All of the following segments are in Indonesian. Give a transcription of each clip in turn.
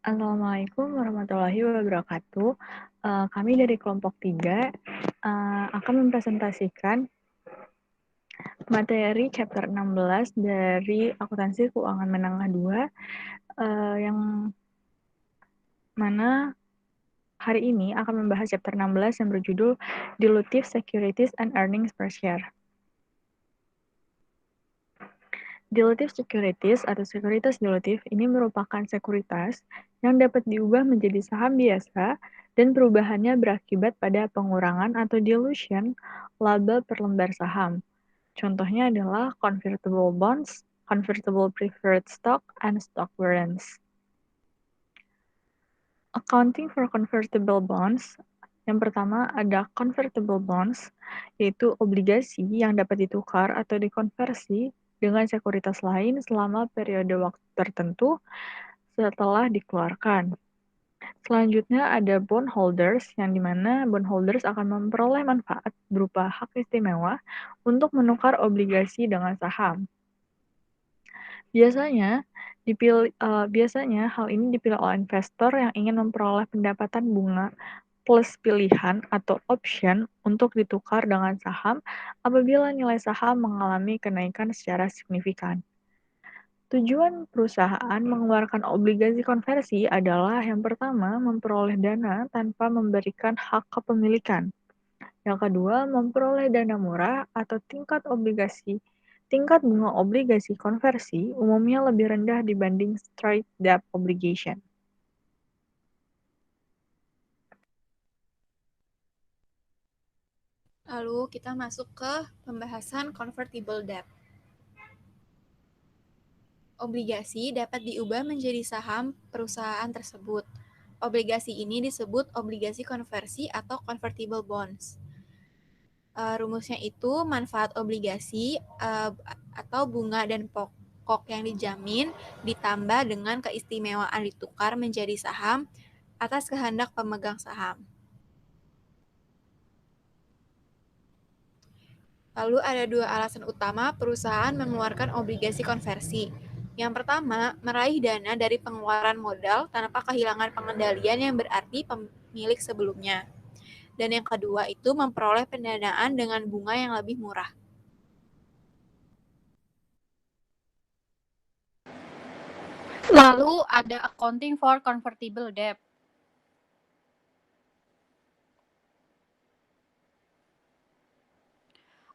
Assalamualaikum warahmatullahi wabarakatuh. Kami dari kelompok 3 akan mempresentasikan materi chapter 16 dari Akuntansi Keuangan Menengah 2, yang mana hari ini akan membahas chapter 16 yang berjudul Dilutive Securities and Earnings per Share. Dilutive securities atau sekuritas dilutif ini merupakan sekuritas yang dapat diubah menjadi saham biasa dan perubahannya berakibat pada pengurangan atau dilution laba per lembar saham. Contohnya adalah convertible bonds, convertible preferred stock, and stock warrants. Accounting for convertible bonds, yang pertama ada convertible bonds, yaitu obligasi yang dapat ditukar atau dikonversi dengan sekuritas lain selama periode waktu tertentu setelah dikeluarkan. Selanjutnya ada bondholders, yang dimana bondholders akan memperoleh manfaat berupa hak istimewa untuk menukar obligasi dengan saham. Biasanya hal ini dipilih oleh investor yang ingin memperoleh pendapatan bunga plus pilihan atau option untuk ditukar dengan saham apabila nilai saham mengalami kenaikan secara signifikan. Tujuan perusahaan mengeluarkan obligasi konversi adalah yang pertama, memperoleh dana tanpa memberikan hak kepemilikan. Yang kedua, memperoleh dana murah atau tingkat bunga obligasi konversi umumnya lebih rendah dibanding straight debt obligation. Lalu kita masuk ke pembahasan convertible debt. Obligasi dapat diubah menjadi saham perusahaan tersebut. Obligasi ini disebut obligasi konversi atau convertible bonds. Rumusnya itu manfaat obligasi atau bunga dan pokok yang dijamin ditambah dengan keistimewaan ditukar menjadi saham atas kehendak pemegang saham. Lalu ada dua alasan utama perusahaan mengeluarkan obligasi konversi. Yang pertama, meraih dana dari pengeluaran modal tanpa kehilangan pengendalian yang berarti pemilik sebelumnya. Dan yang kedua itu memperoleh pendanaan dengan bunga yang lebih murah. Lalu ada accounting for convertible debt.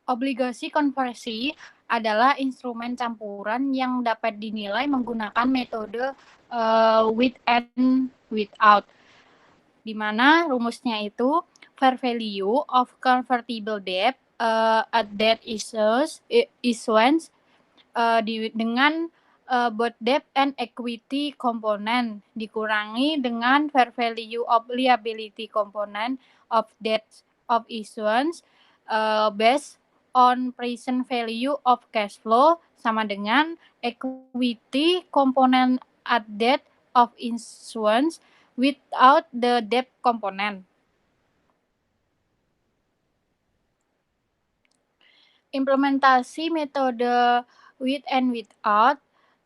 Obligasi konversi adalah instrumen campuran yang dapat dinilai menggunakan metode with and without, di mana rumusnya itu fair value of convertible debt at debt issuance dengan both debt and equity component dikurangi dengan fair value of liability component of debt of issuance based on present value of cash flow sama dengan equity component at debt of issuance without the debt component. Implementasi metode with and without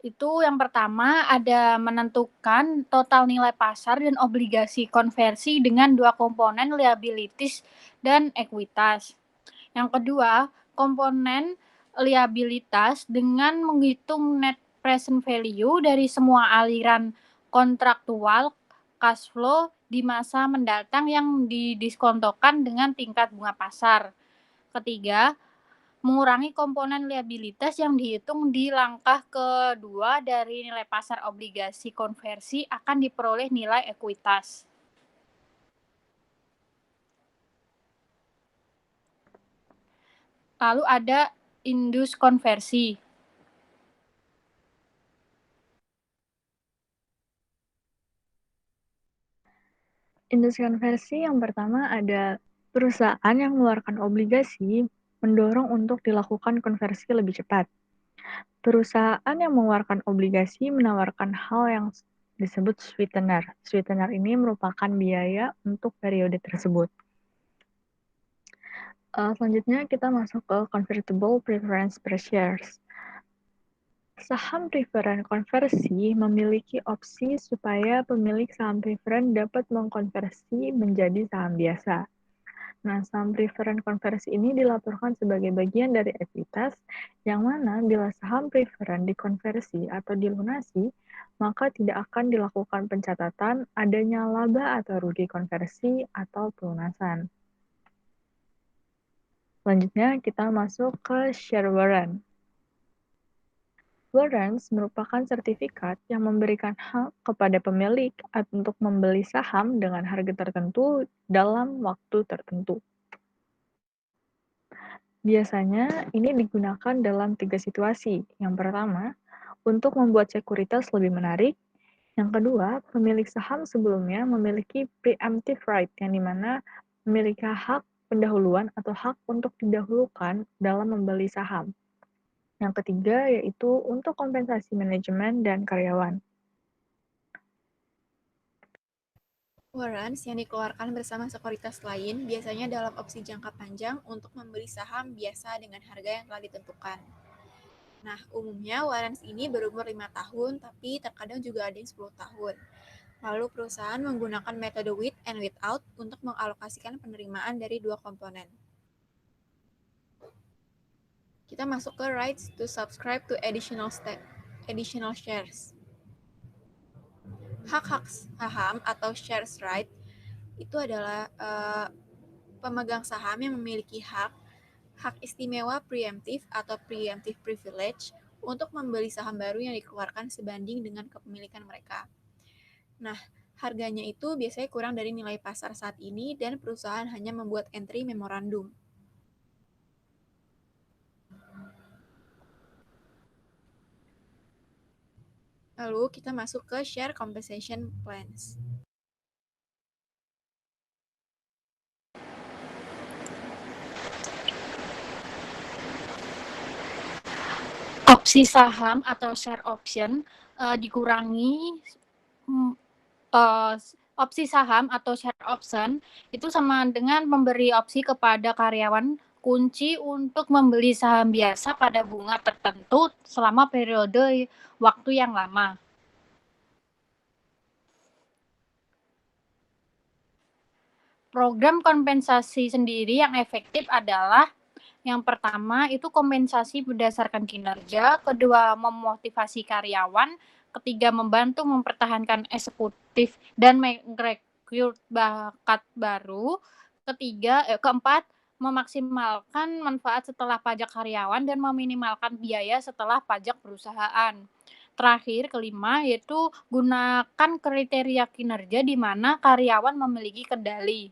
itu yang pertama ada menentukan total nilai pasar dan obligasi konversi dengan dua komponen liabilities dan ekuitas. Yang kedua, komponen liabilitas dengan menghitung net present value dari semua aliran kontraktual cash flow di masa mendatang yang didiskontokan dengan tingkat bunga pasar. Ketiga, mengurangi komponen liabilitas yang dihitung di langkah kedua dari nilai pasar obligasi konversi akan diperoleh nilai ekuitas. Lalu ada indus konversi. Indus konversi yang pertama ada perusahaan yang mengeluarkan obligasi mendorong untuk dilakukan konversi lebih cepat. Perusahaan yang mengeluarkan obligasi menawarkan hal yang disebut sweetener. Sweetener ini merupakan biaya untuk periode tersebut. Selanjutnya kita masuk ke convertible preference per shares. Saham preferen konversi memiliki opsi supaya pemilik saham preferen dapat mengkonversi menjadi saham biasa. Nah, saham preferen konversi ini dilaporkan sebagai bagian dari ekuitas, yang mana bila saham preferen dikonversi atau dilunasi, maka tidak akan dilakukan pencatatan adanya laba atau rugi konversi atau pelunasan. Selanjutnya, kita masuk ke share warrant. Warrants merupakan sertifikat yang memberikan hak kepada pemilik untuk membeli saham dengan harga tertentu dalam waktu tertentu. Biasanya, ini digunakan dalam 3 situasi. Yang pertama, untuk membuat sekuritas lebih menarik. Yang kedua, pemilik saham sebelumnya memiliki preemptive right, yang dimana memiliki hak pendahuluan atau hak untuk didahulukan dalam membeli saham. Yang ketiga, yaitu untuk kompensasi manajemen dan karyawan. Warrants yang dikeluarkan bersama sekuritas lain biasanya dalam opsi jangka panjang untuk membeli saham biasa dengan harga yang telah ditentukan. Nah, umumnya warrants ini berumur 5 tahun, tapi terkadang juga ada yang 10 tahun. Lalu perusahaan menggunakan metode with and without untuk mengalokasikan penerimaan dari dua komponen. Kita masuk ke rights to subscribe to additional shares. Hak-hak saham atau shares right itu adalah pemegang saham yang memiliki hak istimewa preemptive atau preemptive privilege untuk membeli saham baru yang dikeluarkan sebanding dengan kepemilikan mereka. Nah, harganya itu biasanya kurang dari nilai pasar saat ini dan perusahaan hanya membuat entry memorandum. Lalu kita masuk ke share compensation plans. Opsi saham atau share option dikurangi opsi saham atau share option itu sama dengan memberi opsi kepada karyawan kunci untuk membeli saham biasa pada bunga tertentu selama periode waktu yang lama. Program kompensasi sendiri yang efektif adalah yang pertama itu kompensasi berdasarkan kinerja, kedua memotivasi karyawan, ketiga membantu mempertahankan eksekutif dan merekrut bakat baru, keempat memaksimalkan manfaat setelah pajak karyawan dan meminimalkan biaya setelah pajak perusahaan. Terakhir, kelima, yaitu gunakan kriteria kinerja di mana karyawan memiliki kendali.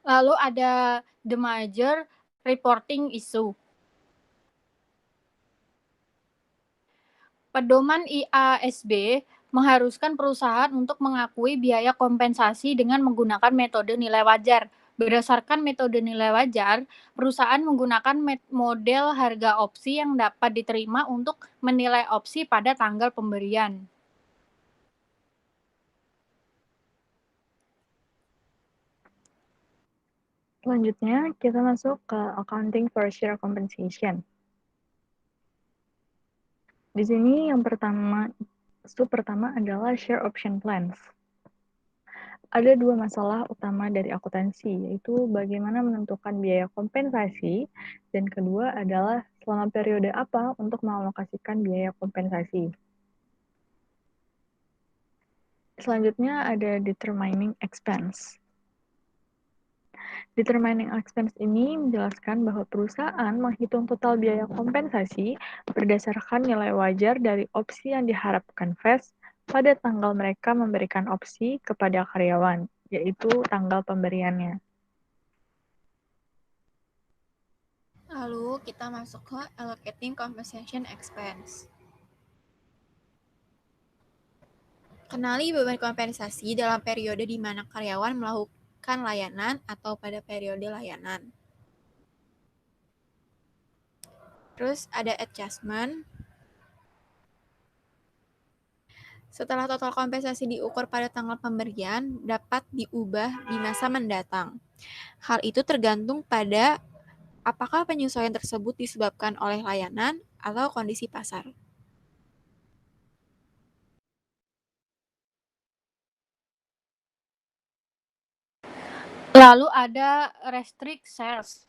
Lalu ada the major reporting issue. Pedoman IASB mengharuskan perusahaan untuk mengakui biaya kompensasi dengan menggunakan metode nilai wajar. Berdasarkan metode nilai wajar, perusahaan menggunakan model harga opsi yang dapat diterima untuk menilai opsi pada tanggal pemberian. Selanjutnya, kita masuk ke accounting for share compensation. Di sini yang pertama adalah share option plans. Ada dua masalah utama dari akuntansi, yaitu bagaimana menentukan biaya kompensasi, dan kedua adalah selama periode apa untuk mengalokasikan biaya kompensasi. Selanjutnya ada determining expense. Determining expense ini menjelaskan bahwa perusahaan menghitung total biaya kompensasi berdasarkan nilai wajar dari opsi yang diharapkan vest pada tanggal mereka memberikan opsi kepada karyawan, yaitu tanggal pemberiannya. Lalu kita masuk ke allocating compensation expense. Kenali beban kompensasi dalam periode di mana karyawan melakukan layanan atau pada periode layanan. Terus ada adjustment. Setelah total kompensasi diukur pada tanggal pemberian, dapat diubah di masa mendatang. Hal itu tergantung pada Apakah penyesuaian tersebut disebabkan oleh layanan atau kondisi pasar? Lalu ada restrict shares.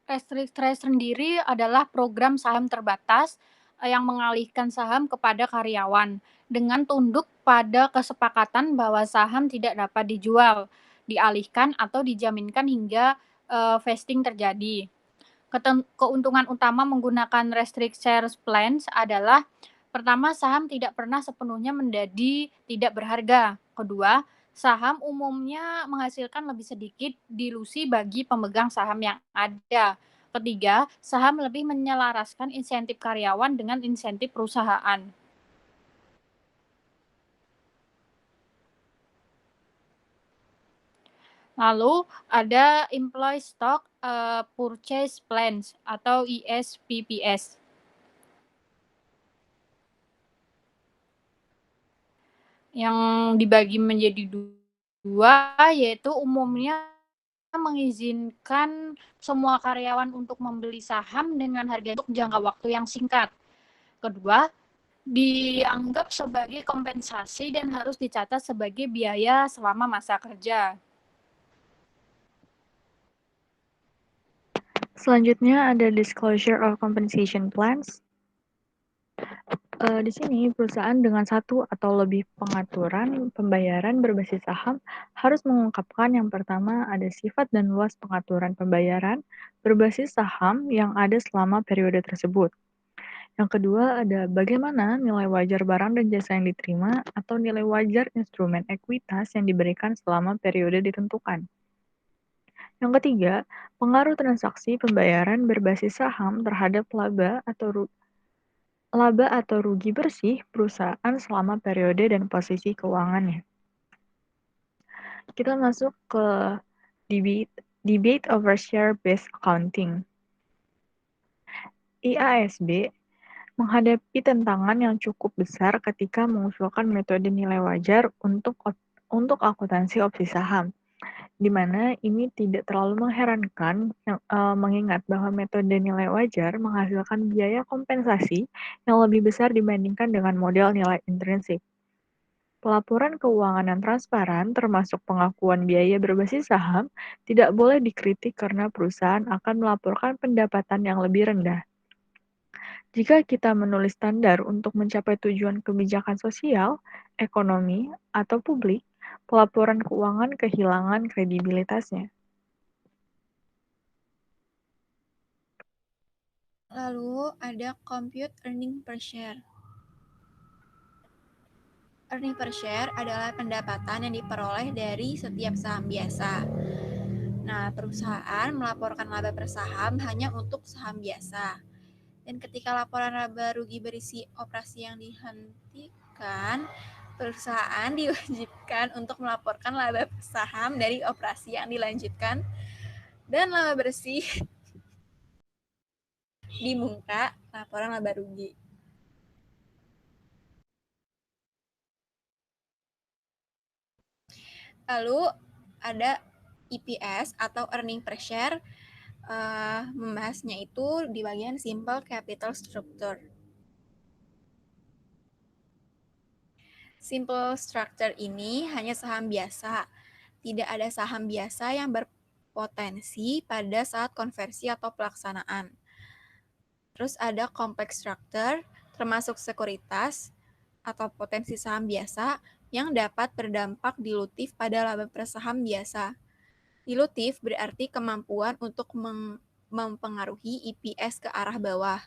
Restrict shares sendiri adalah program saham terbatas yang mengalihkan saham kepada karyawan dengan tunduk pada kesepakatan bahwa saham tidak dapat dijual, dialihkan atau dijaminkan hingga vesting terjadi. Keuntungan utama menggunakan restrict shares plans adalah pertama, saham tidak pernah sepenuhnya menjadi tidak berharga. Kedua, saham umumnya menghasilkan lebih sedikit dilusi bagi pemegang saham yang ada. Ketiga, saham lebih menyelaraskan insentif karyawan dengan insentif perusahaan. Lalu ada Employee Stock Purchase Plans atau ESPPS. Yang dibagi menjadi dua, yaitu umumnya mengizinkan semua karyawan untuk membeli saham dengan harga untuk jangka waktu yang singkat. Kedua, dianggap sebagai kompensasi dan harus dicatat sebagai biaya selama masa kerja. Selanjutnya ada disclosure of compensation plans. Di sini perusahaan dengan satu atau lebih pengaturan pembayaran berbasis saham harus mengungkapkan yang pertama ada sifat dan luas pengaturan pembayaran berbasis saham yang ada selama periode tersebut. Yang kedua ada bagaimana nilai wajar barang dan jasa yang diterima atau nilai wajar instrumen ekuitas yang diberikan selama periode ditentukan. Yang ketiga, pengaruh transaksi pembayaran berbasis saham terhadap laba atau rugi bersih perusahaan selama periode dan posisi keuangannya. Kita masuk ke debate over share-based accounting. IASB menghadapi tantangan yang cukup besar ketika mengusulkan metode nilai wajar untuk akuntansi opsi saham, di mana ini tidak terlalu mengherankan mengingat bahwa metode nilai wajar menghasilkan biaya kompensasi yang lebih besar dibandingkan dengan model nilai intrinsik. Pelaporan keuangan yang transparan, termasuk pengakuan biaya berbasis saham, tidak boleh dikritik karena perusahaan akan melaporkan pendapatan yang lebih rendah. Jika kita menulis standar untuk mencapai tujuan kebijakan sosial, ekonomi, atau publik, pelaporan keuangan kehilangan kredibilitasnya. Lalu ada compute earning per share. Earning per share adalah pendapatan yang diperoleh dari setiap saham biasa. Nah, perusahaan melaporkan laba per saham hanya untuk saham biasa. Dan ketika laporan laba rugi berisi operasi yang dihentikan, perusahaan diwajibkan untuk melaporkan laba per saham dari operasi yang dilanjutkan dan laba bersih di muka laporan laba rugi. Lalu ada EPS atau earning per share. Membahasnya itu di bagian simple capital structure. Simple structure ini hanya saham biasa. Tidak ada saham biasa yang berpotensi pada saat konversi atau pelaksanaan. Terus ada complex structure, termasuk sekuritas atau potensi saham biasa yang dapat berdampak dilutif pada laba per saham biasa. Dilutif berarti kemampuan untuk mempengaruhi EPS ke arah bawah.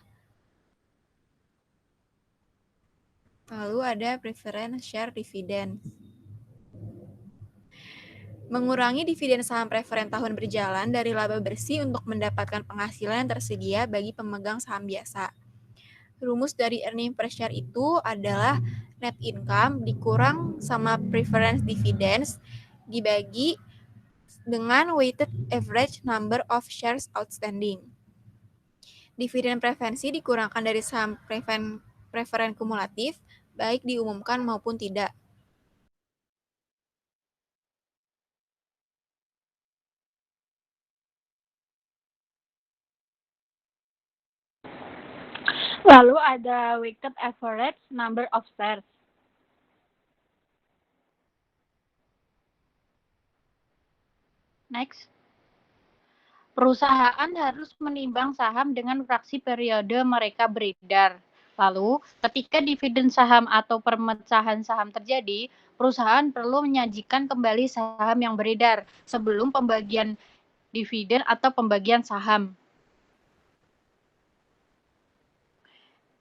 Lalu ada preference share dividend. Mengurangi dividen saham preferen tahun berjalan dari laba bersih untuk mendapatkan penghasilan yang tersedia bagi pemegang saham biasa. Rumus dari earning per share itu adalah net income dikurang sama preference dividends dibagi dengan weighted average number of shares outstanding. Dividen preferensi dikurangkan dari saham preferen kumulatif, baik diumumkan maupun tidak. Lalu ada weighted average number of shares. Next. Perusahaan harus menimbang saham dengan fraksi periode mereka beredar. Lalu, ketika dividen saham atau pemecahan saham terjadi, perusahaan perlu menyajikan kembali saham yang beredar sebelum pembagian dividen atau pembagian saham.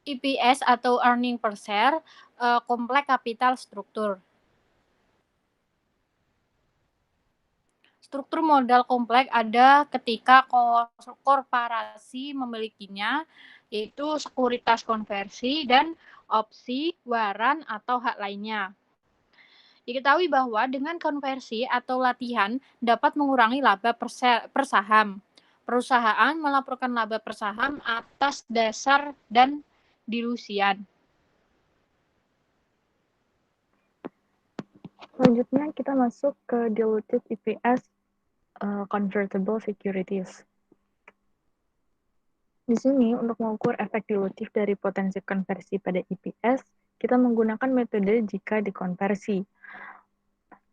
EPS atau earning per share, kompleks capital struktur. Struktur modal kompleks ada ketika korporasi memilikinya, yaitu sekuritas konversi dan opsi, waran, atau hak lainnya. Diketahui bahwa dengan konversi atau latihan dapat mengurangi laba per saham. Perusahaan melaporkan laba per saham atas dasar dan dilusian. Selanjutnya kita masuk ke diluted EPS convertible securities. Di sini untuk mengukur efek dilutif dari potensi konversi pada EPS, kita menggunakan metode jika dikonversi.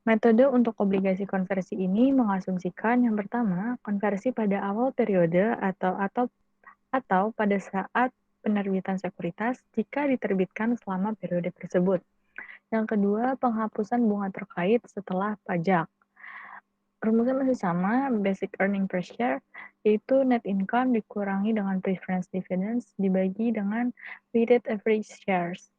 Metode untuk obligasi konversi ini mengasumsikan yang pertama, konversi pada awal periode atau pada saat penerbitan sekuritas jika diterbitkan selama periode tersebut. Yang kedua, penghapusan bunga terkait setelah pajak. Rumusnya masih sama, basic earning per share, yaitu net income dikurangi dengan preference dividends dibagi dengan weighted average shares.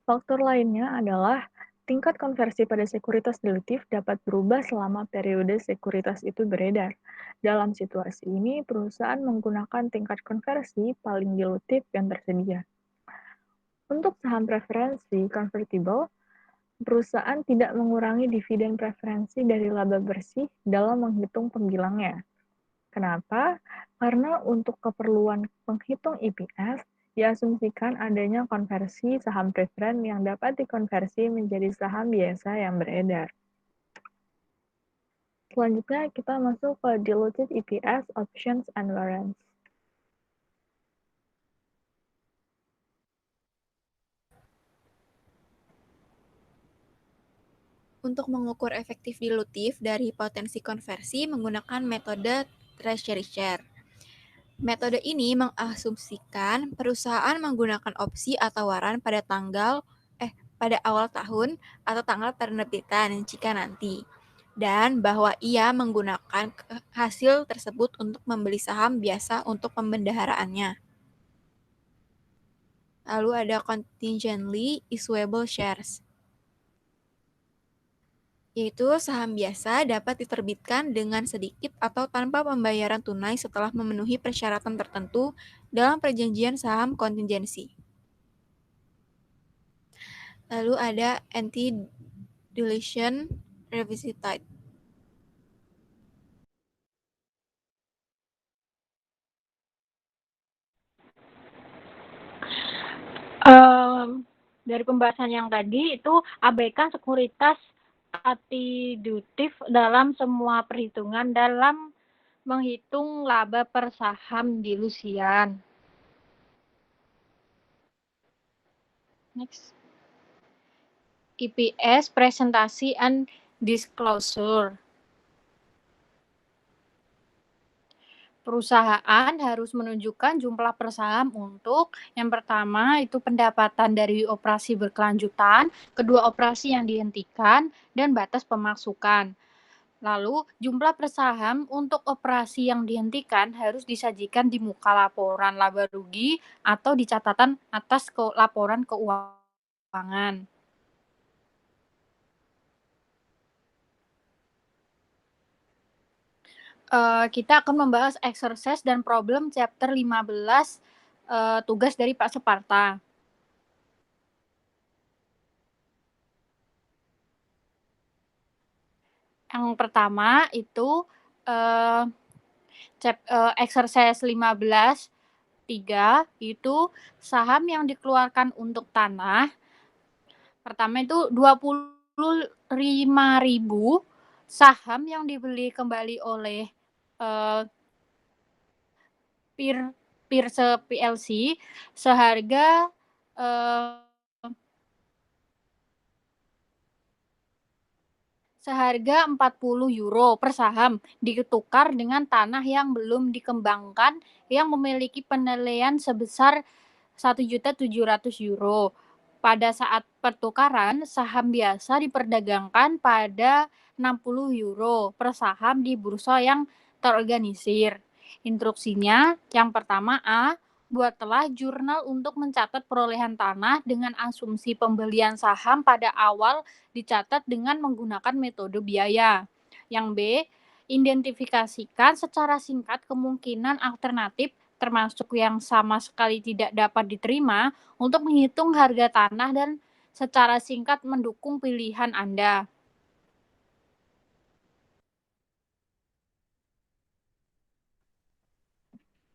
Faktor lainnya adalah tingkat konversi pada sekuritas dilutif dapat berubah selama periode sekuritas itu beredar. Dalam situasi ini, perusahaan menggunakan tingkat konversi paling dilutif yang tersedia. Untuk saham preferensi convertible, perusahaan tidak mengurangi dividen preferensi dari laba bersih dalam menghitung pembilangnya. Kenapa? Karena untuk keperluan penghitung EPS, diasumsikan adanya konversi saham preferen yang dapat dikonversi menjadi saham biasa yang beredar. Selanjutnya kita masuk ke diluted EPS, options, and warrants. Untuk mengukur efektif dilutif dari potensi konversi menggunakan metode treasury share. Metode ini mengasumsikan perusahaan menggunakan opsi atau waran pada awal tahun atau tanggal penerbitan jika nanti, dan bahwa ia menggunakan hasil tersebut untuk membeli saham biasa untuk pembendaharaannya. Lalu ada contingently issuable shares, yaitu saham biasa dapat diterbitkan dengan sedikit atau tanpa pembayaran tunai setelah memenuhi persyaratan tertentu dalam perjanjian saham kontingensi. Lalu ada anti-dilution revisited. Dari pembahasan yang tadi itu abaikan sekuritas atributif dalam semua perhitungan dalam menghitung laba per saham dilusian. Next. EPS presentasi and disclosure. Perusahaan harus menunjukkan jumlah per saham untuk yang pertama itu pendapatan dari operasi berkelanjutan, kedua operasi yang dihentikan, dan batas pemasukan. Lalu, jumlah per saham untuk operasi yang dihentikan harus disajikan di muka laporan laba rugi atau di catatan atas laporan keuangan. Kita akan membahas exercise dan problem chapter 15 tugas dari Pak Separta. Yang pertama itu exercise 15.3 itu saham yang dikeluarkan untuk tanah. Pertama itu 25.000 saham yang dibeli kembali oleh peer Pearce PLC seharga seharga 40 euro per saham ditukar dengan tanah yang belum dikembangkan yang memiliki penilaian sebesar 1.700.000 euro. Pada saat pertukaran, saham biasa diperdagangkan pada 60 euro per saham di bursa yang terorganisir. Instruksinya, yang pertama A, buatlah jurnal untuk mencatat perolehan tanah dengan asumsi pembelian saham pada awal dicatat dengan menggunakan metode biaya. Yang B, identifikasikan secara singkat kemungkinan alternatif termasuk yang sama sekali tidak dapat diterima untuk menghitung harga tanah dan secara singkat mendukung pilihan Anda.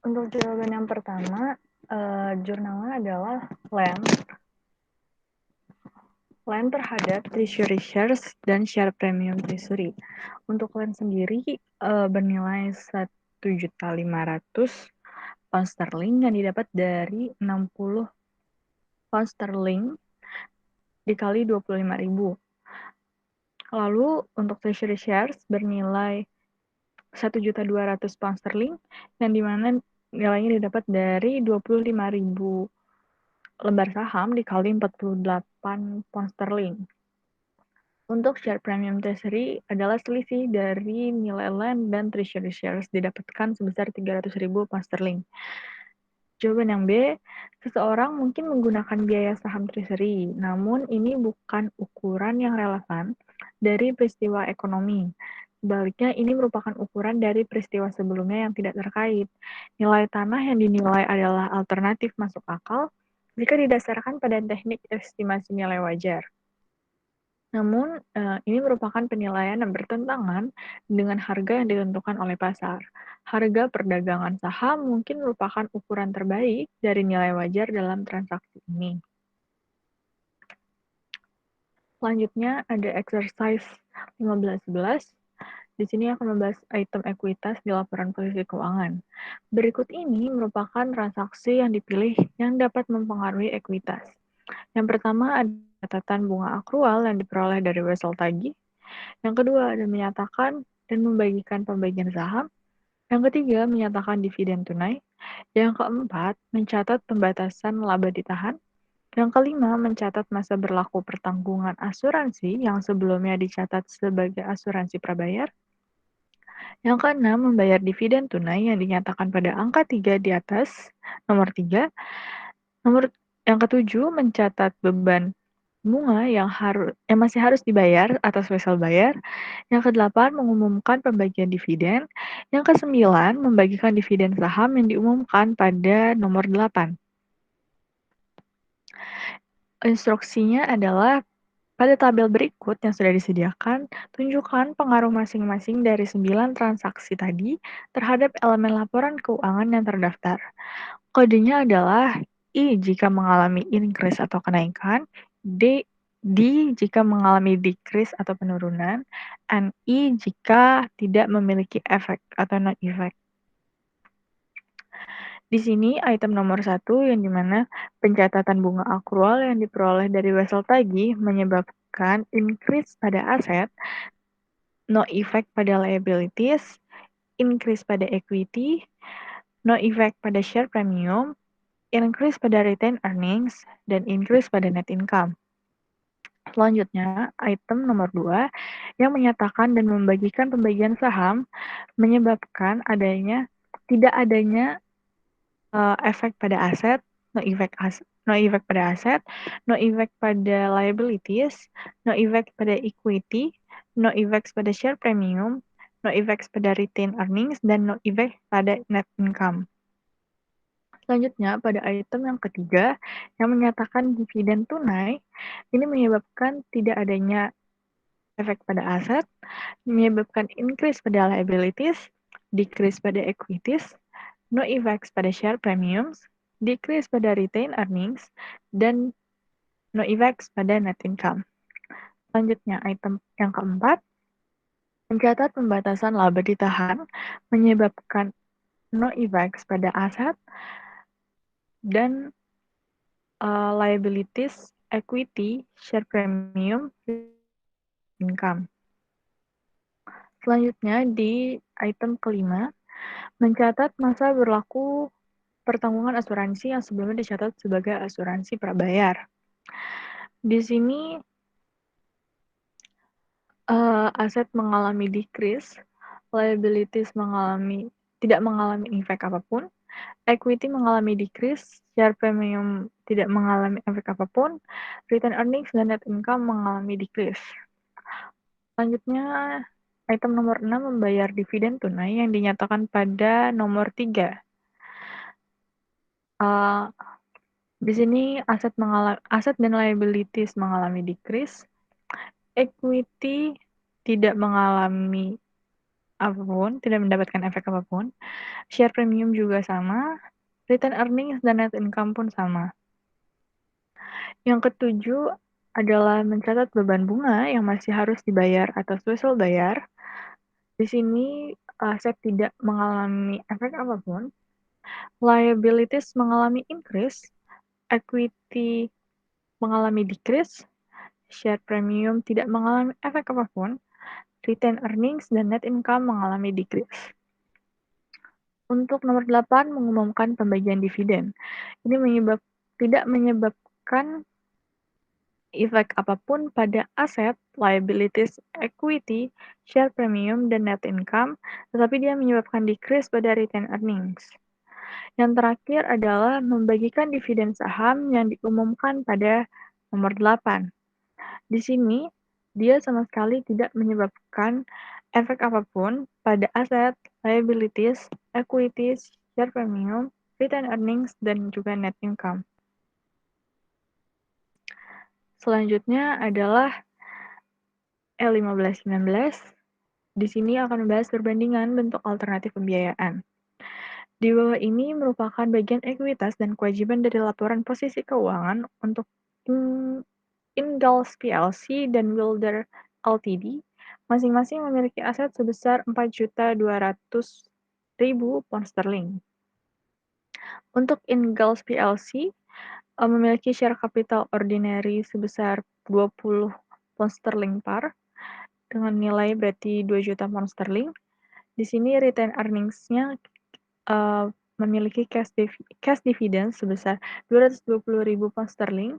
Untuk jawaban yang pertama, jurnalnya adalah Land terhadap Treasury Shares dan Share Premium Treasury. Untuk Land sendiri bernilai 1.500.000 pound sterling yang didapat dari 60 pound sterling dikali 25.000. Lalu untuk Treasury Shares bernilai 1.200.000 pound sterling yang dimana nilainya didapat dari 25.000 lembar saham dikali 48 pound sterling. Untuk share premium treasury adalah selisih dari nilai land dan treasury shares didapatkan sebesar 300.000 pound sterling. Jawaban yang B, seseorang mungkin menggunakan biaya saham treasury, namun ini bukan ukuran yang relevan dari peristiwa ekonomi. Sebaliknya, ini merupakan ukuran dari peristiwa sebelumnya yang tidak terkait. Nilai tanah yang dinilai adalah alternatif masuk akal jika didasarkan pada teknik estimasi nilai wajar. Namun, ini merupakan penilaian yang bertentangan dengan harga yang ditentukan oleh pasar. Harga perdagangan saham mungkin merupakan ukuran terbaik dari nilai wajar dalam transaksi ini. Selanjutnya ada exercise 15.11. Di sini akan membahas item ekuitas di laporan posisi keuangan. Berikut ini merupakan transaksi yang dipilih yang dapat mempengaruhi ekuitas. Yang pertama ada catatan bunga akrual yang diperoleh dari wesel tagih. Yang kedua ada menyatakan dan membagikan pembagian saham. Yang ketiga menyatakan dividen tunai. Yang keempat mencatat pembatasan laba ditahan. Yang kelima mencatat masa berlaku pertanggungan asuransi yang sebelumnya dicatat sebagai asuransi prabayar. Yang keenam membayar dividen tunai yang dinyatakan pada angka 3 di atas, nomor 3. Yang ketujuh mencatat beban bunga yang masih harus dibayar atas wesel bayar. Yang kedelapan mengumumkan pembagian dividen. Yang kesembilan membagikan dividen saham yang diumumkan pada nomor 8. Instruksinya adalah pada tabel berikut yang sudah disediakan, tunjukkan pengaruh masing-masing dari 9 transaksi tadi terhadap elemen laporan keuangan yang terdaftar. Kodenya adalah I jika mengalami increase atau kenaikan, D jika mengalami decrease atau penurunan, and I jika tidak memiliki efek atau non effect. Di sini item nomor 1 yang dimana pencatatan bunga akrual yang diperoleh dari wesel tagih menyebabkan increase pada aset, no effect pada liabilities, increase pada equity, no effect pada share premium, increase pada retained earnings, dan increase pada net income. Selanjutnya, item nomor 2 yang menyatakan dan membagikan pembagian saham menyebabkan tidak adanya efek pada aset, no effect pada aset, no effect pada liabilities, no effect pada equity, no effect pada share premium, no effect pada retained earnings, dan no effect pada net income. Selanjutnya, pada item yang ketiga, yang menyatakan dividen tunai, ini menyebabkan tidak adanya efek pada aset, menyebabkan increase pada liabilities, decrease pada equities, no effects pada share premiums, decrease pada retained earnings, dan no effects pada net income. Selanjutnya, item yang keempat, mencatat pembatasan laba ditahan, menyebabkan no effects pada aset, dan liabilities, equity, share premium, income. Selanjutnya di item kelima, mencatat masa berlaku pertanggungan asuransi yang sebelumnya dicatat sebagai asuransi prabayar. Di sini aset mengalami decrease, liabilities tidak mengalami efek apapun, equity mengalami decrease, share premium tidak mengalami efek apapun, return earnings dan net income mengalami decrease. Selanjutnya, item nomor 6 membayar dividen tunai yang dinyatakan pada nomor 3. Di sini aset dan liabilities mengalami decrease, equity tidak mengalami apapun, tidak mendapatkan efek apapun, share premium juga sama, return earnings dan net income pun sama. Yang ketujuh adalah mencatat beban bunga yang masih harus dibayar atas wesel bayar. Di sini aset tidak mengalami efek apapun, liabilities mengalami increase, equity mengalami decrease, share premium tidak mengalami efek apapun, return earnings dan net income mengalami decrease. Untuk nomor 8, mengumumkan pembagian dividen. Ini tidak menyebabkan efek apapun pada aset, liabilities, equity, share premium, dan net income, tetapi dia menyebabkan decrease pada return earnings. Yang terakhir adalah membagikan dividen saham yang diumumkan pada nomor 8. Di sini, dia sama sekali tidak menyebabkan efek apapun pada aset, liabilities, equities, share premium, return earnings, dan juga net income. Selanjutnya adalah L1519. Di sini akan membahas perbandingan bentuk alternatif pembiayaan. Di bawah ini merupakan bagian ekuitas dan kewajiban dari laporan posisi keuangan untuk Ingalls plc dan Wilder Ltd. Masing-masing memiliki aset sebesar 4.200.000 pound sterling. Untuk Ingalls plc memiliki share capital ordinary sebesar 20 pound sterling par dengan nilai berarti 2 juta pound sterling. Di sini return earnings-nya memiliki cash dividend sebesar 220.000 pound sterling.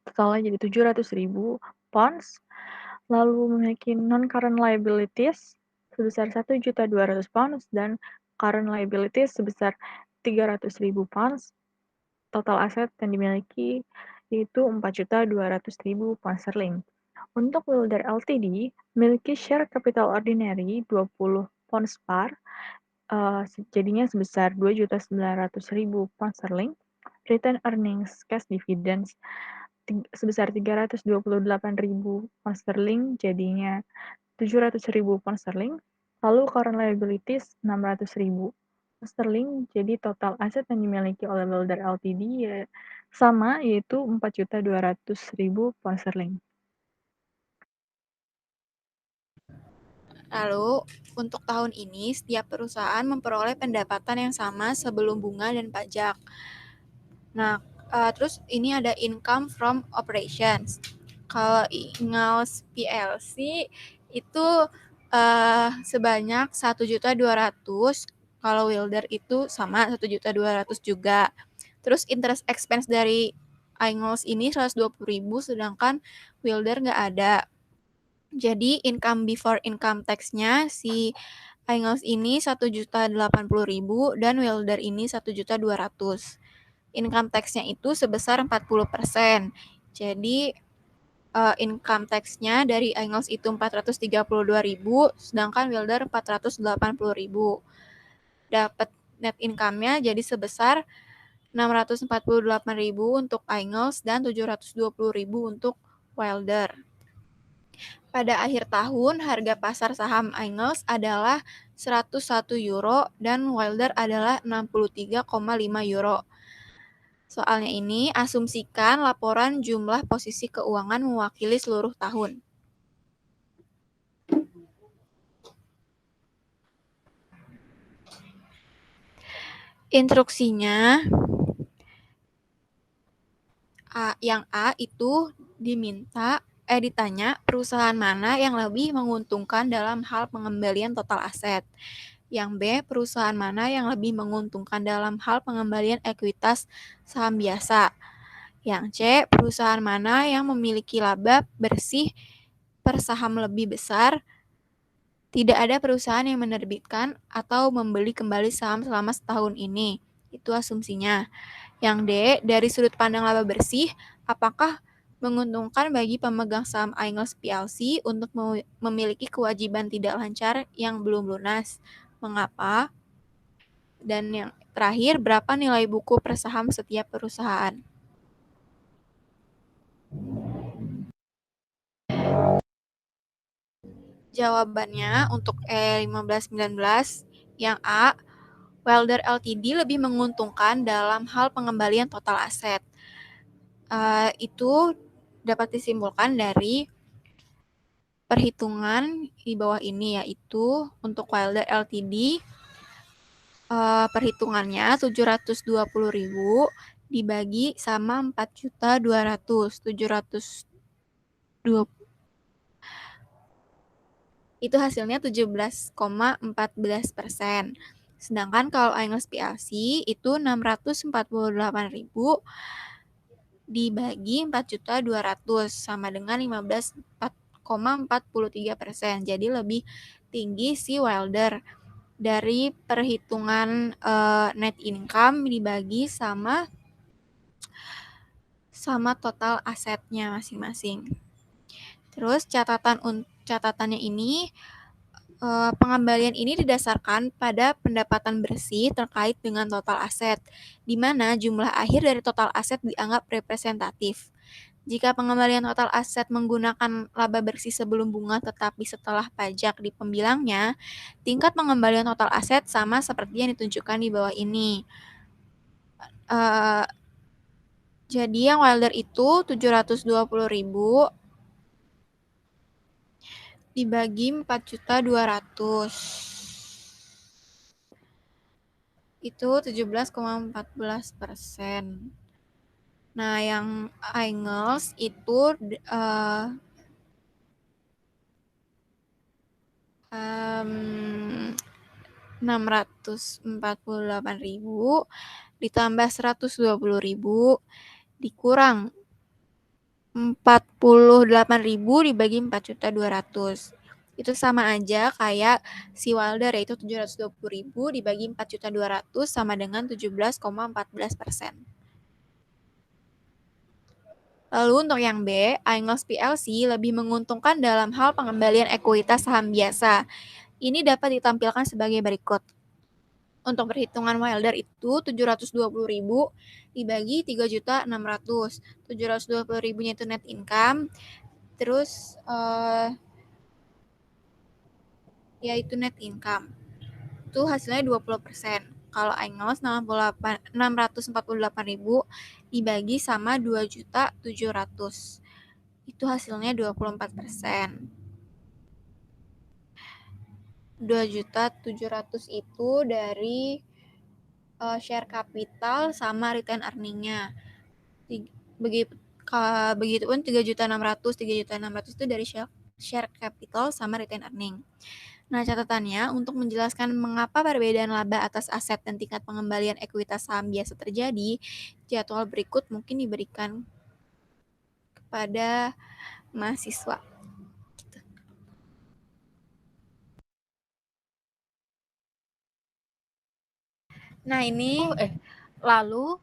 Totalnya jadi 700.000 pounds. Lalu memiliki non-current liabilities sebesar 1.200.000 pounds dan current liabilities sebesar 300.000 pounds. Total aset yang dimiliki yaitu 4.200.000 pound sterling. Untuk Wilder Ltd, memiliki share capital ordinary 20 pounds par, jadinya sebesar 2.900.000 pound sterling. Return earnings cash dividends sebesar 328.000 pound sterling, jadinya 700.000 pound sterling. Lalu current liabilities 600.000 sterling, jadi total aset yang dimiliki oleh Wilder Ltd sama, yaitu 4.200.000 pound sterling. Lalu, untuk tahun ini, setiap perusahaan memperoleh pendapatan yang sama sebelum bunga dan pajak. Nah, terus ini ada income from operations. Kalau Ingalls plc itu sebanyak 1.200.000, kalau Wilder itu sama 1.200.000 juga. Terus interest expense dari Ingalls ini 120.000, sedangkan Wilder nggak ada. Jadi income before income tax-nya si Ingalls ini 1.080.000 dan Wilder ini 1.200.000. Income tax-nya itu sebesar 40%. Jadi income tax-nya dari Ingalls itu 432.000, sedangkan Wilder 480.000. Dapat net income-nya jadi sebesar 648.000 untuk Ingalls dan 720.000 untuk Wilder. Pada akhir tahun, harga pasar saham Ingalls adalah 101 euro dan Wilder adalah 63,5 euro. Soalnya ini, asumsikan laporan jumlah posisi keuangan mewakili seluruh tahun. Instruksinya, yang A itu ditanya perusahaan mana yang lebih menguntungkan dalam hal pengembalian total aset. Yang B, perusahaan mana yang lebih menguntungkan dalam hal pengembalian ekuitas saham biasa. Yang C, perusahaan mana yang memiliki laba bersih per saham lebih besar. Tidak ada perusahaan yang menerbitkan atau membeli kembali saham selama setahun ini. Itu asumsinya. Yang D, dari sudut pandang laba bersih, apakah menguntungkan bagi pemegang saham Aingles PLC untuk memiliki kewajiban tidak lancar yang belum lunas? Mengapa? Dan yang terakhir, berapa nilai buku per saham setiap perusahaan? Jawabannya untuk E1519 yang A, Welder Ltd lebih menguntungkan dalam hal pengembalian total aset. Itu dapat disimpulkan dari perhitungan di bawah ini, yaitu untuk Welder Ltd perhitungannya 720.000 dibagi sama 4.200.000. 720 itu hasilnya 17,14%. Sedangkan kalau Aingles PLC itu 648.000 dibagi 4.200.000 sama dengan 15,43%. Jadi lebih tinggi si Welder dari perhitungan net income dibagi sama total asetnya masing-masing. Terus catatannya ini, pengembalian ini didasarkan pada pendapatan bersih terkait dengan total aset, di mana jumlah akhir dari total aset dianggap representatif. Jika pengembalian total aset menggunakan laba bersih sebelum bunga tetapi setelah pajak di pembilangnya, tingkat pengembalian total aset sama seperti yang ditunjukkan di bawah ini. Jadi yang Welder itu 720.000 dibagi 4.200.000 itu 17,14%. Nah, yang Aingles itu 648.000 ditambah 120.000 dikurang 48.000 dibagi 4.200.000. Itu sama aja kayak si Welder, yaitu 720.000 dibagi 4.200.000 sama dengan 17,14%. Lalu untuk yang B, Aingles PLC lebih menguntungkan dalam hal pengembalian ekuitas saham biasa. Ini dapat ditampilkan sebagai berikut. Untuk perhitungan Welder itu 720.000 dibagi 3.600.000. 720.000-nya itu net income. Terus yaitu net income. Itu hasilnya 20%. Kalau Aingles 648.000 dibagi sama 2.700.000. Itu hasilnya 24%. 2.700.000 itu dari share capital sama return earning-nya. Begitupun 3.600.000 itu dari share capital sama return earning. Nah, catatannya untuk menjelaskan mengapa perbedaan laba atas aset dan tingkat pengembalian ekuitas saham biasa terjadi, jadwal berikut mungkin diberikan kepada mahasiswa. Nah, ini lalu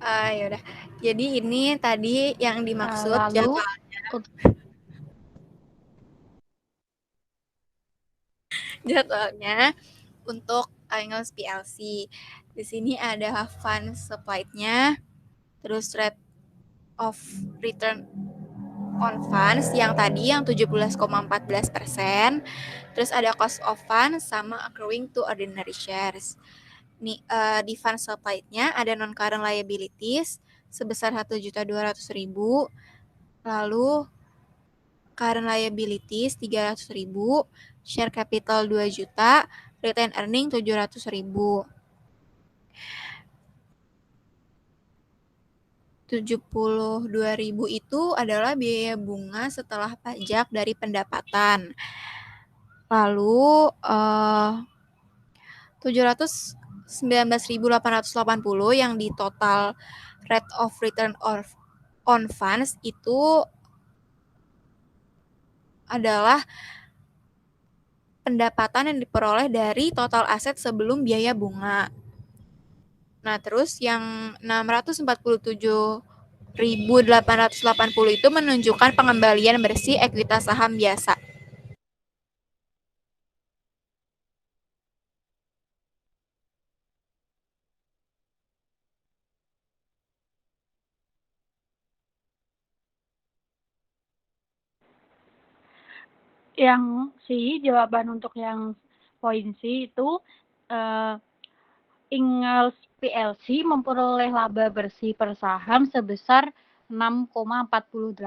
yaudah. Jadi ini tadi yang dimaksud jadwalnya untuk Aingles PLC. Di sini ada fund supply-nya, terus rate of return on funds yang tadi yang 17,14%, terus ada cost of funds sama accruing to ordinary shares. Nih, di fund supply-nya ada non-current liabilities sebesar 1.200.000, lalu current liabilities 300.000, share capital 2 juta, retained earning 700.000. 72.000 itu adalah biaya bunga setelah pajak dari pendapatan. Lalu 719.880 yang di total rate of return on funds itu adalah pendapatan yang diperoleh dari total aset sebelum biaya bunga. Nah, terus yang 647.880 itu menunjukkan pengembalian bersih ekuitas saham biasa. Yang jawaban untuk yang poin C itu Ingalls PLC memperoleh laba bersih per saham sebesar 6,48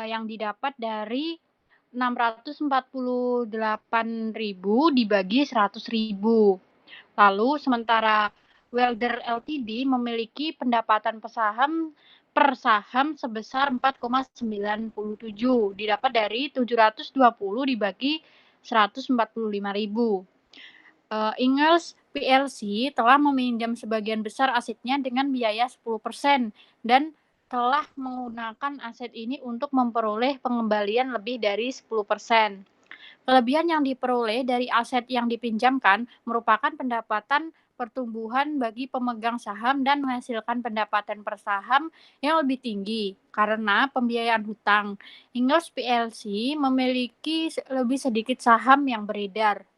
yang didapat dari 648.000 dibagi 100.000. Lalu sementara Welder Ltd memiliki pendapatan per saham sebesar 4,97 didapat dari 720 dibagi 145.000. Ingalls PLC telah meminjam sebagian besar asetnya dengan biaya 10% dan telah menggunakan aset ini untuk memperoleh pengembalian lebih dari 10%. Kelebihan yang diperoleh dari aset yang dipinjamkan merupakan pendapatan pertumbuhan bagi pemegang saham dan menghasilkan pendapatan per saham yang lebih tinggi karena pembiayaan hutang. Ingalls PLC memiliki lebih sedikit saham yang beredar.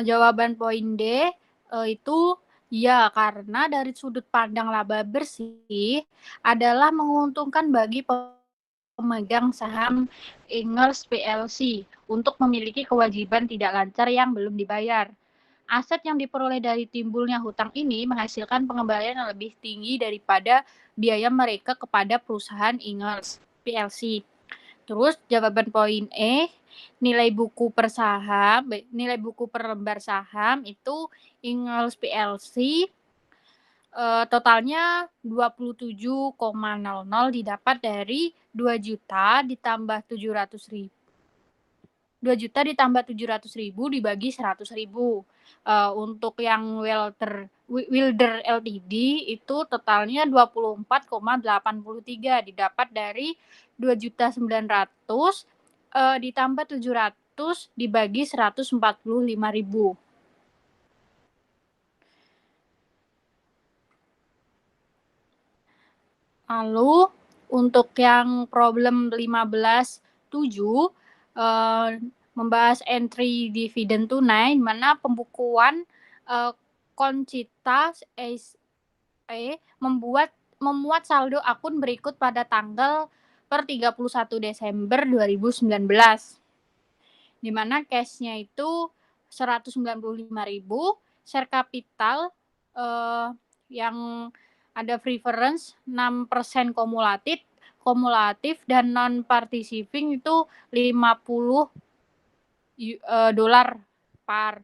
Jawaban poin D itu ya, karena dari sudut pandang laba bersih adalah menguntungkan bagi pemegang saham Ingalls PLC untuk memiliki kewajiban tidak lancar yang belum dibayar. Aset yang diperoleh dari timbulnya hutang ini menghasilkan pengembalian yang lebih tinggi daripada biaya mereka kepada perusahaan Ingalls PLC. Terus jawaban poin E, nilai buku per lembar saham itu Ingalls PLC totalnya 27,00 didapat dari 2 juta ditambah 700.000 dibagi 100.000. Untuk yang Welder Ltd itu totalnya 24,83 didapat dari 2.900.000 ditambah 700 dibagi 145.000. Lalu untuk yang problem 15.7 membahas entry dividen tunai di mana pembukuan Conchita SE memuat saldo akun berikut pada tanggal per 31 Desember 2019. Di mana cash-nya itu 195.000, share capital yang ada preference 6% kumulatif dan non participating itu 50 dolar par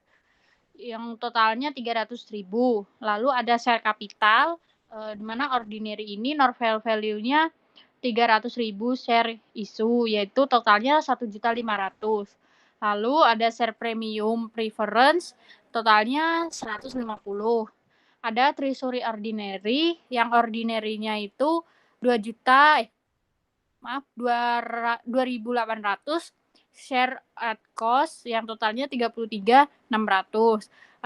yang totalnya 300.000. Lalu ada share capital di mana ordinary ini normal value-nya 300.000 share issue yaitu totalnya 1.500.000. Lalu ada share premium preference totalnya 150. Ada treasury ordinary yang ordinary-nya itu 2.800 share at cost yang totalnya 33.600.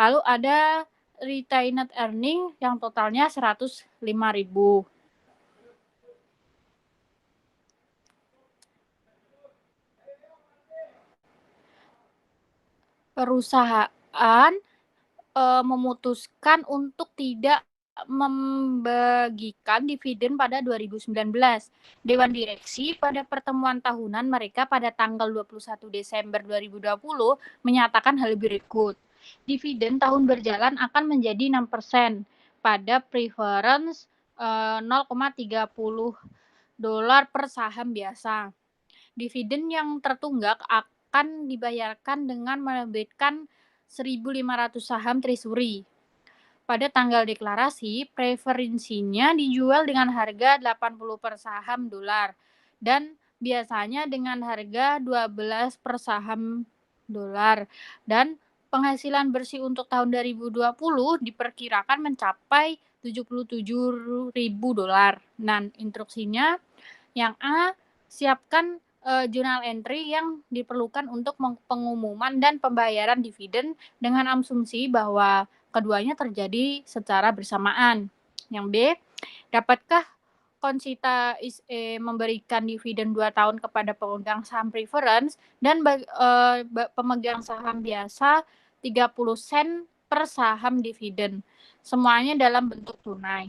Lalu ada retained earning yang totalnya 105.000. Perusahaan memutuskan untuk tidak membagikan dividen pada 2019. Dewan Direksi pada pertemuan tahunan mereka pada tanggal 21 Desember 2020 menyatakan hal berikut. Dividen tahun berjalan akan menjadi 6%. pada preference $0,30 per saham biasa. Dividen yang tertunggak akan dibayarkan dengan menerbitkan 1.500 saham treasury. Pada tanggal deklarasi, preferensinya dijual dengan harga 80 per saham dolar dan biasanya dengan harga 12 per saham dolar, dan penghasilan bersih untuk tahun 2020 diperkirakan mencapai 77.000 dolar. Dan instruksinya yang A, siapkan jurnal entry yang diperlukan untuk pengumuman dan pembayaran dividen dengan asumsi bahwa keduanya terjadi secara bersamaan. Yang B, dapatkah Consita SE memberikan dividen 2 tahun kepada pemegang saham preference dan pemegang saham biasa 30 sen per saham dividen. Semuanya dalam bentuk tunai.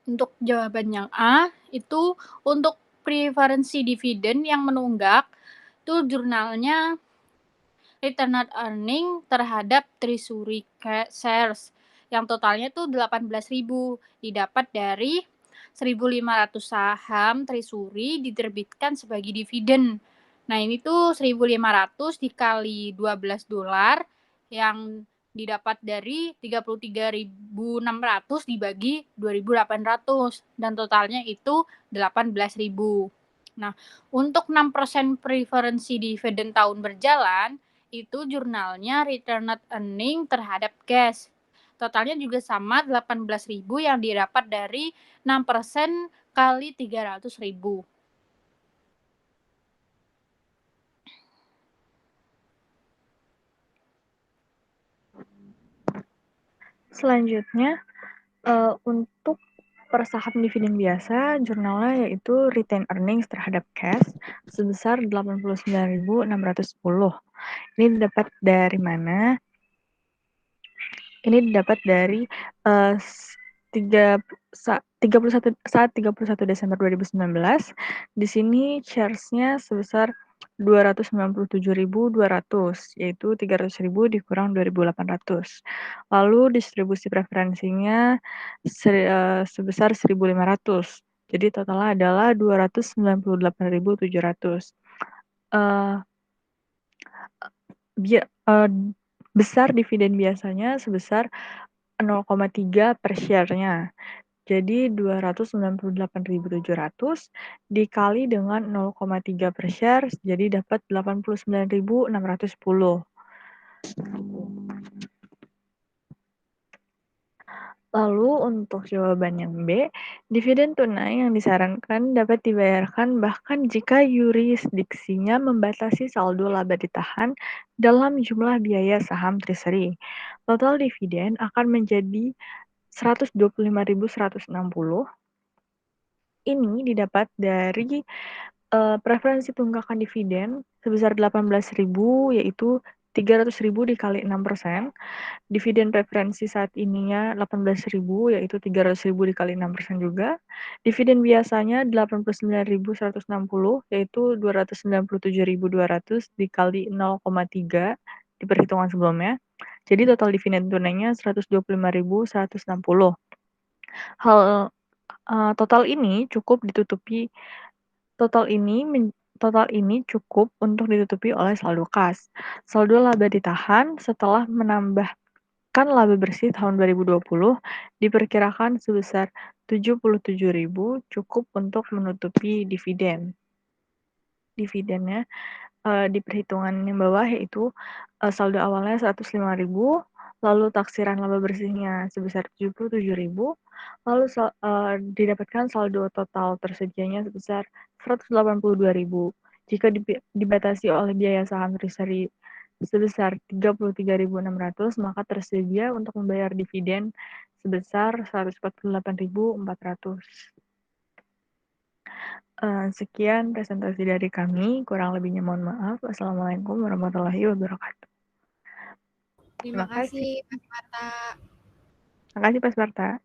Untuk jawaban yang A, itu untuk preferensi dividen yang menunggak, itu jurnalnya return net earning terhadap treasury shares yang totalnya itu 18.000 didapat dari 1.500 saham treasury diterbitkan sebagai dividen. Nah, ini tuh 1.500 dikali $12 yang didapat dari 33.600 dibagi 2.800 dan totalnya itu 18.000. Nah, untuk 6% preferensi dividen tahun berjalan, itu jurnalnya return net earning terhadap cash. Totalnya juga sama 18.000 yang didapat dari 6% kali 300.000. Selanjutnya, untuk per saham dividen biasa, jurnalnya yaitu retain earnings terhadap cash sebesar 89.610. Ini didapat dari mana? Ini didapat dari 31 Desember 2019. Di sini shares-nya sebesar 297.200, yaitu 300.000 dikurang 2.800. Lalu distribusi preferensinya sebesar 1.500. Jadi totalnya adalah 298.700. Besar dividen biasanya sebesar 0,3 per share-nya. Jadi 298.700 dikali dengan 0,3 per share, jadi dapat 89.610. Lalu untuk jawaban yang B, dividen tunai yang disarankan dapat dibayarkan bahkan jika yurisdiksinya membatasi saldo laba ditahan dalam jumlah biaya saham treasury. Total dividen akan menjadi 125.160. Ini didapat dari preferensi tunggakan dividen sebesar 18.000, yaitu 300.000 dikali 6%. Dividen preferensi saat ininya 18.000, yaitu 300.000 dikali 6% juga. Dividen biasanya 89.160, yaitu 297.200 dikali 0,3 di perhitungan sebelumnya. Jadi total dividen tunainya 125.160. Total ini cukup untuk ditutupi oleh saldo kas. Saldo laba ditahan setelah menambahkan laba bersih tahun 2020 diperkirakan sebesar 77.000, cukup untuk menutupi dividen. Dividennya di perhitungan yang bawah yaitu saldo awalnya 105.000, lalu taksiran laba bersihnya sebesar 77.000, lalu didapatkan saldo total tersedianya sebesar 182.000. Jika dibatasi oleh biaya saham treasury sebesar 33.600, maka tersedia untuk membayar dividen sebesar 148.400. Sekian presentasi dari kami, kurang lebihnya mohon maaf. Wassalamualaikum warahmatullahi wabarakatuh. Terima kasih, Mas Marta. Terima kasih, Pak Sparta.